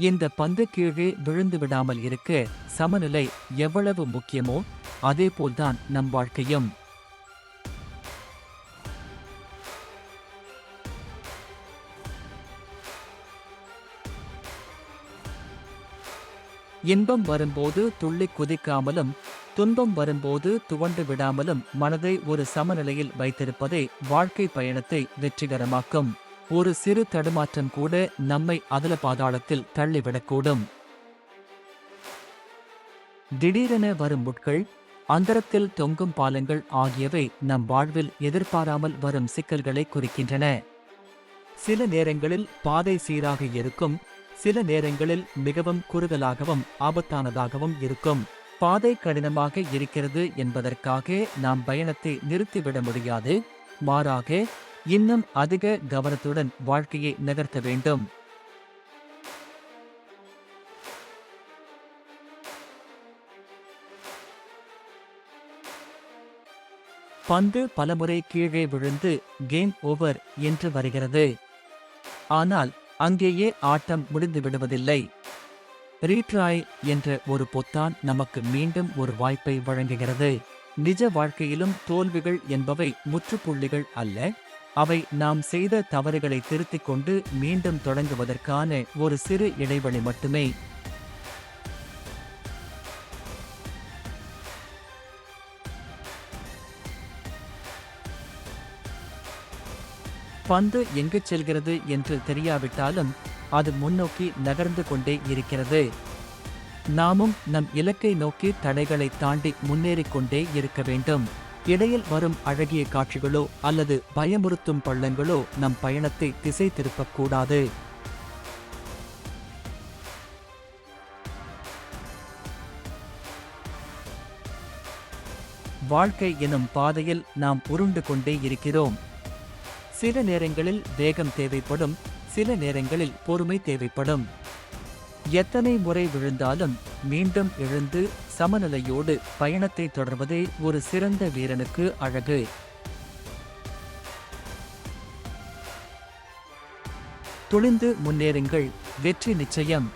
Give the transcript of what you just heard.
இந்த பந்து கீழே விழுந்து விடாமல் இருக்க சமநிலை எவ்வளவு முக்கியமோ அதேபோல்தான் நம் வாழ்க்கையும். இன்பம் வரும்போது துள்ளி குதிக்காமலும் துன்பம் வரும்போது துவண்டு விடாமலும் மனதை ஒரு சமநிலையில் வைத்திருப்பதே வாழ்க்கை பயணத்தை வெற்றிகரமாக்கும். ஒரு சிறு தடுமாற்றம் கூட நம்மை அதல பாதாளத்தில் தள்ளிவிடக்கூடும். திடீரென வரும் முட்கள், அந்தரத்தில் தொங்கும் பாலங்கள் ஆகியவை நம் வாழ்வில் எதிர்பாராமல் வரும் சிக்கல்களை குறிக்கின்றன. சில நேரங்களில் பாதை சீராக இருக்கும், சில நேரங்களில் மிகவும் குறுகலாகவும் ஆபத்தானதாகவும் இருக்கும். பாதை கடினமாக இருக்கிறது என்பதற்காக நாம் பயணத்தை நிறுத்திவிட முடியாது. மாறாக இன்னும் அதிக கவனத்துடன் வாழ்க்கையை நகர்த்த வேண்டும். பந்து பலமுறை கீழே விழுந்து கேம் ஓவர் என்று வருகிறது. ஆனால் அங்கேயே ஆட்டம் முடிந்து விடுவதில்லை. ரீட்ராய் என்ற ஒரு பொத்தான் நமக்கு மீண்டும் ஒரு வாய்ப்பை வழங்குகிறது. நிஜ வாழ்க்கையிலும் தோல்விகள் என்பவை முற்றுப்புள்ளிகள் அல்ல, அவை நாம் செய்த தவறுகளை திருத்திக் கொண்டு மீண்டும் தொடங்குவதற்கான ஒரு சிறு இடைவெளி மட்டுமே. பந்து எங்கு செல்கிறது என்று தெரியாவிட்டாலும் அது முன்னோக்கி நகர்ந்து கொண்டே இருக்கிறது. நாமும் நம் இலக்கை நோக்கி தடைகளை தாண்டி முன்னேறிக் கொண்டே இருக்க வேண்டும். இடையில் வரும் அழகிய காட்சிகளோ அல்லது பயமுறுத்தும் பள்ளங்களோ நம் பயணத்தை திசை திருப்பக்கூடாது. வாழ்க்கை எனும் பாதையில் நாம் உருண்டு கொண்டே இருக்கிறோம். சில நேரங்களில் வேகம் தேவைப்படும், சில நேரங்களில் பொறுமை தேவைப்படும். எத்தனை முறை விழுந்தாலும் மீண்டும் எழுந்து சமநிலையோடு பயணத்தை தொடர்வதே ஒரு சிறந்த வீரனுக்கு அழகு. துணிந்து முன்னேறுங்கள், வெற்றி நிச்சயம்.